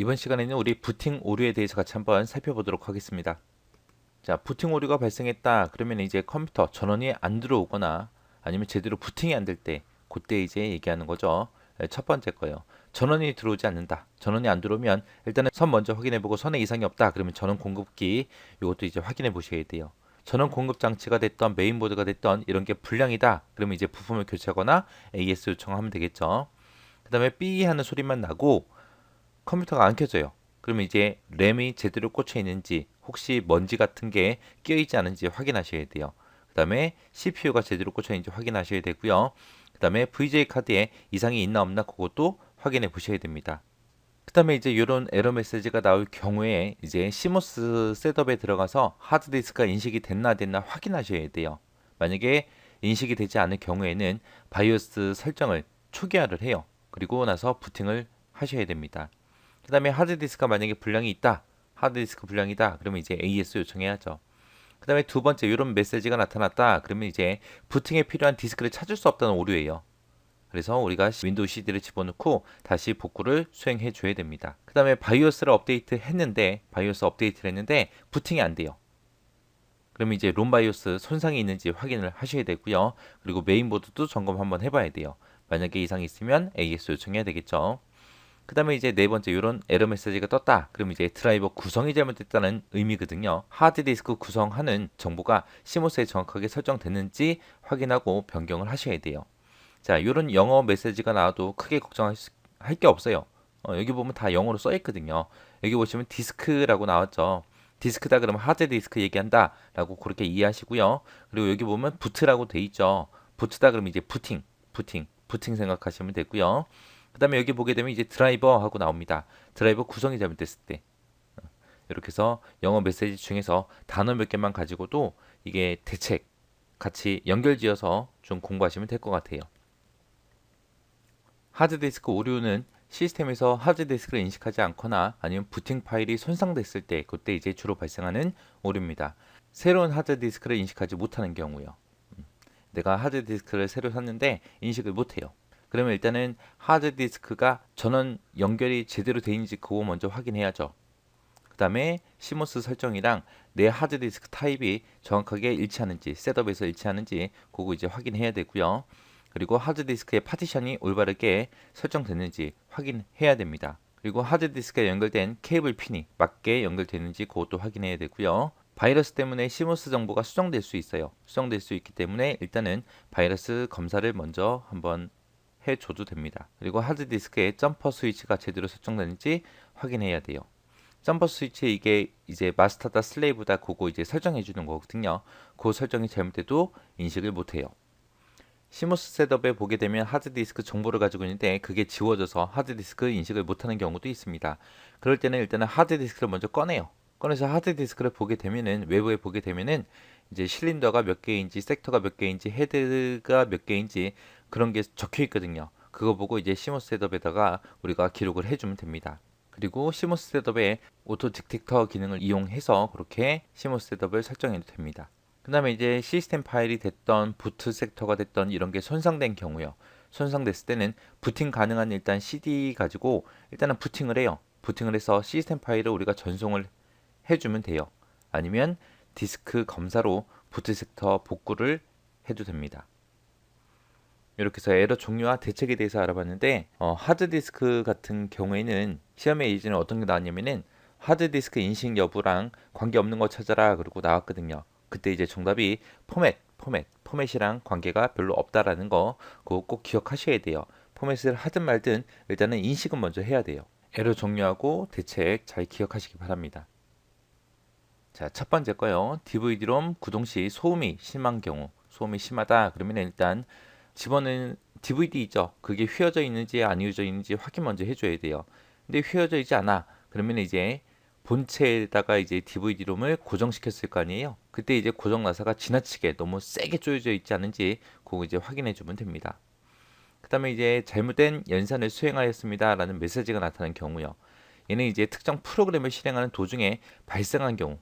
이번 시간에는 우리 부팅 오류에 대해서 같이 한번 살펴보도록 하겠습니다. 자, 부팅 오류가 발생했다. 그러면 이제 컴퓨터 전원이 안 들어오거나 아니면 제대로 부팅이 안 될 때, 그때 이제 얘기하는 거죠. 첫 번째 거요. 전원이 들어오지 않는다. 전원이 안 들어오면 일단은 선 먼저 확인해보고 선에 이상이 없다. 그러면 전원 공급기 이것도 이제 확인해 보셔야 돼요. 전원 공급 장치가 됐던 메인보드가 됐던 이런 게 불량이다. 그러면 이제 부품을 교체하거나 AS 요청하면 되겠죠. 그 다음에 삐 하는 소리만 나고 컴퓨터가 안 켜져요. 그러면 이제 램이 제대로 꽂혀 있는지 혹시 먼지 같은 게 끼어 있지 않은지 확인하셔야 돼요. 그 다음에 CPU가 제대로 꽂혀 있는지 확인하셔야 되고요. 그 다음에 VGA 카드에 이상이 있나 없나 그것도 확인해 보셔야 됩니다. 그 다음에 이제 이런 에러 메시지가 나올 경우에 이제 시모스 셋업에 들어가서 하드디스크가 인식이 됐나 안 됐나 확인하셔야 돼요. 만약에 인식이 되지 않을 경우에는 바이오스 설정을 초기화를 해요. 그리고 나서 부팅을 하셔야 됩니다. 그 다음에 하드디스크가 만약에 불량이 있다. 하드디스크 불량이다. 그러면 이제 AS 요청해야죠. 그 다음에 두 번째 이런 메시지가 나타났다. 그러면 이제 부팅에 필요한 디스크를 찾을 수 없다는 오류예요. 그래서 우리가 윈도우 CD를 집어넣고 다시 복구를 수행해 줘야 됩니다. 그 다음에 바이오스를 바이오스 업데이트를 했는데 부팅이 안 돼요. 그러면 이제 롬 바이오스 손상이 있는지 확인을 하셔야 되고요. 그리고 메인보드도 점검 한번 해봐야 돼요. 만약에 이상이 있으면 AS 요청해야 되겠죠. 그 다음에 이제 네 번째 이런 에러 메시지가 떴다. 그럼 이제 드라이버 구성이 잘못됐다는 의미거든요. 하드디스크 구성하는 정보가 시모스에 정확하게 설정됐는지 확인하고 변경을 하셔야 돼요. 자, 이런 영어 메시지가 나와도 크게 걱정할 게 없어요. 여기 보면 다 영어로 써 있거든요. 여기 보시면 디스크라고 나왔죠. 디스크다 그러면 하드디스크 얘기한다 라고 그렇게 이해하시고요. 그리고 여기 보면 부트라고 돼 있죠. 부트다 그러면 이제 부팅 생각하시면 되고요. 그 다음에 여기 보게 되면 이제 드라이버 하고 나옵니다. 드라이버 구성이 잘못됐을 때. 이렇게 해서 영어 메시지 중에서 단어 몇 개만 가지고도 이게 대책 같이 연결지어서 좀 공부하시면 될 것 같아요. 하드디스크 오류는 시스템에서 하드디스크를 인식하지 않거나 아니면 부팅 파일이 손상됐을 때 그때 이제 주로 발생하는 오류입니다. 새로운 하드디스크를 인식하지 못하는 경우요. 내가 하드디스크를 새로 샀는데 인식을 못해요. 그러면 일단은 하드디스크가 전원 연결이 제대로 되어 있는지 그거 먼저 확인해야죠. 그 다음에 시모스 설정이랑 내 하드디스크 타입이 정확하게 일치하는지 셋업에서 일치하는지 그거 이제 확인해야 되고요. 그리고 하드디스크의 파티션이 올바르게 설정됐는지 확인해야 됩니다. 그리고 하드디스크에 연결된 케이블 핀이 맞게 연결되는지 그것도 확인해야 되고요. 바이러스 때문에 시모스 정보가 수정될 수 있어요. 수정될 수 있기 때문에 일단은 바이러스 검사를 먼저 한번 해줘도 됩니다. 그리고 하드디스크에 점퍼 스위치가 제대로 설정되는지 확인해야 돼요. 점퍼 스위치 이게 이제 마스터다 슬레이브다 그거 이제 설정해 주는 거거든요. 그 설정이 잘못돼도 인식을 못해요. 시모스 셋업에 보게 되면 하드디스크 정보를 가지고 있는데 그게 지워져서 하드디스크 인식을 못하는 경우도 있습니다. 그럴 때는 일단은 하드디스크를 먼저 꺼내요. 꺼내서 하드디스크를 보게 되면은 외부에 보게 되면은 이제 실린더가 몇 개인지 섹터가 몇 개인지 헤드가 몇 개인지 그런 게 적혀 있거든요. 그거 보고 이제 시모스 셋업에다가 우리가 기록을 해주면 됩니다. 그리고 시모스 셋업에 오토 디텍터 기능을 이용해서 그렇게 시모스 셋업을 설정해도 됩니다. 그 다음에 이제 시스템 파일이 됐던 부트 섹터가 됐던 이런 게 손상된 경우요. 손상됐을 때는 부팅 가능한 일단 CD 가지고 일단은 부팅을 해요. 부팅을 해서 시스템 파일을 우리가 전송을 해주면 돼요. 아니면 디스크 검사로 부트 섹터 복구를 해도 됩니다. 이렇게 해서 에러 종류와 대책에 대해서 알아봤는데 하드디스크 같은 경우에는 시험에 예전에 어떤 게 나왔냐면은 하드디스크 인식 여부랑 관계없는 거 찾아라 그러고 나왔거든요. 그때 이제 정답이 포맷이랑 관계가 별로 없다라는 거 그거 꼭 기억하셔야 돼요. 포맷을 하든 말든 일단은 인식은 먼저 해야 돼요. 에러 종류하고 대책 잘 기억하시기 바랍니다. 자, 첫 번째 거요. DVD롬 구동 시 소음이 심한 경우, 소음이 심하다 그러면 일단 집어넣은 DVD 있죠. 그게 휘어져 있는지 안 휘어져 있는지 확인 먼저 해줘야 돼요. 근데 휘어져 있지 않아. 그러면 이제 본체에다가 이제 DVD롬을 고정시켰을 거 아니에요. 그때 이제 고정 나사가 지나치게 너무 세게 조여져 있지 않은지 그거 이제 확인해 주면 됩니다. 그 다음에 이제 잘못된 연산을 수행하였습니다 라는 메시지가 나타나는 경우요. 얘는 이제 특정 프로그램을 실행하는 도중에 발생한 경우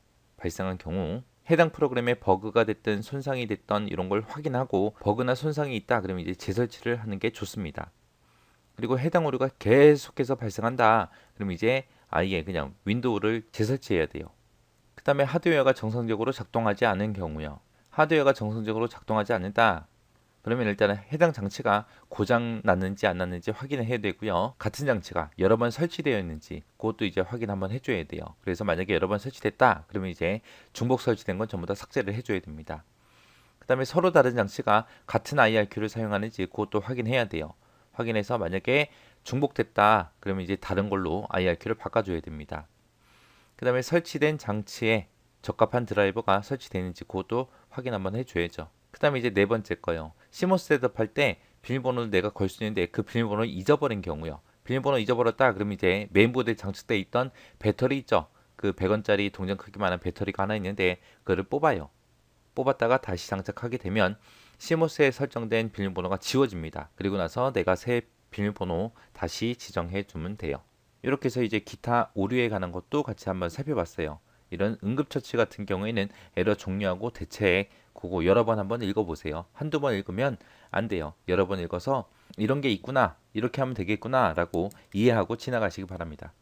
해당 프로그램에 버그가 됐든 손상이 됐던 이런 걸 확인하고 버그나 손상이 있다 그러면 이제 재설치를 하는 게 좋습니다. 그리고 해당 오류가 계속해서 발생한다 그럼 이제 아예 그냥 윈도우를 재설치해야 돼요. 그 다음에 하드웨어가 정상적으로 작동하지 않은 경우요. 하드웨어가 정상적으로 작동하지 않는다. 그러면 일단은 해당 장치가 고장 났는지 안 났는지 확인을 해야 되고요. 같은 장치가 여러 번 설치되어 있는지 그것도 이제 확인 한번 해줘야 돼요. 그래서 만약에 여러 번 설치됐다 그러면 이제 중복 설치된 건 전부 다 삭제를 해줘야 됩니다. 그 다음에 서로 다른 장치가 같은 IRQ를 사용하는지 그것도 확인해야 돼요. 확인해서 만약에 중복됐다 그러면 이제 다른 걸로 IRQ를 바꿔줘야 됩니다. 그 다음에 설치된 장치에 적합한 드라이버가 설치되는지 그것도 확인 한번 해줘야죠. 그 다음에 이제 네 번째 거요. 시모스 셋업할 때 비밀번호를 내가 걸 수 있는데 그 비밀번호를 잊어버린 경우요. 비밀번호 잊어버렸다 그러면 이제 메인보드에 장착되어 있던 배터리 있죠. 그 100원짜리 동전 크기만한 배터리가 하나 있는데 그거를 뽑아요. 뽑았다가 다시 장착하게 되면 시모스에 설정된 비밀번호가 지워집니다. 그리고 나서 내가 새 비밀번호 다시 지정해 주면 돼요. 이렇게 해서 이제 기타 오류에 관한 것도 같이 한번 살펴봤어요. 이런 응급처치 같은 경우에는 에러 종료하고 대책 그거 여러 번 한번 읽어보세요. 한두 번 읽으면 안 돼요. 여러 번 읽어서 이런 게 있구나, 이렇게 하면 되겠구나 라고 이해하고 지나가시기 바랍니다.